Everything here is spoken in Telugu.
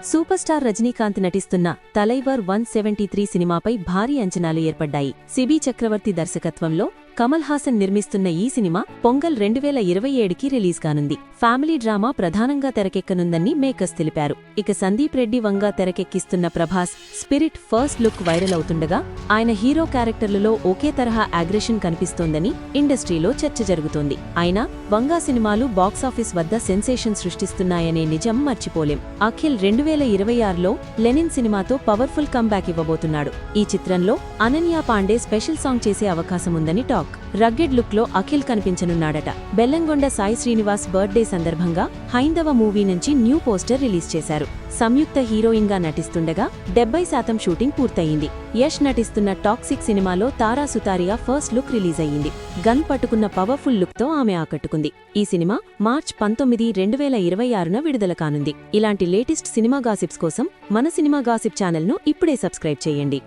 సూపర్ స్టార్ రజనీకాంత్ నటిస్తున్న తలైవర్ 173 సినిమాపై భారీ అంచనాలు ఏర్పడ్డాయి. సిబి చక్రవర్తి దర్శకత్వంలో కమల్ హాసన్ నిర్మిస్తున్న ఈ సినిమా పొంగల్ 2027కి రిలీజ్ కానుంది. ఫ్యామిలీ డ్రామా ప్రధానంగా తెరకెక్కనుందని మేకర్స్ తెలిపారు. ఇక సందీప్ రెడ్డి వంగా తెరకెక్కిస్తున్న Prabhas Spirit first look viral అవుతుండగా ఆయన హీరో క్యారెక్టర్లలో ఒకే తరహా అగ్రెషన్ కనిపిస్తోందని ఇండస్ట్రీలో చర్చ జరుగుతోంది. అయినా వంగా సినిమాలు బాక్సాఫీస్ వద్ద సెన్సేషన్ సృష్టిస్తున్నాయనే నిజం మర్చిపోలేం. అఖిల్ 2026లో లెనిన్ సినిమాతో పవర్ఫుల్ కంబ్యాక్ ఇవ్వబోతున్నాడు. ఈ చిత్రంలో అనన్య పాండే స్పెషల్ సాంగ్ చేసే అవకాశముందని టాక్. రగ్గెడ్ లుక్ లో అఖిల్ కనిపించనున్నాడట. బెల్లంగొండ సాయి శ్రీనివాస్ బర్త్డే సందర్భంగా హైందవ మూవీ నుంచి న్యూ పోస్టర్ రిలీజ్ చేశారు. సంయుక్త హీరోయిన్ గా నటిస్తుండగా 70% షూటింగ్ పూర్తయింది. యష్ నటిస్తున్న టాక్సిక్ సినిమాలో తారా సుతారియా ఫస్ట్ లుక్ రిలీజ్ అయ్యింది. గన్ పట్టుకున్న పవర్ఫుల్ లుక్ తో ఆమె ఆకట్టుకుంది. ఈ సినిమా మార్చ్ 19, 2026న విడుదల కానుంది. ఇలాంటి లేటెస్ట్ సినిమా గాసిప్స్ కోసం మన సినిమా గాసిప్ ఛానల్ను ఇప్పుడే సబ్స్క్రైబ్ చేయండి.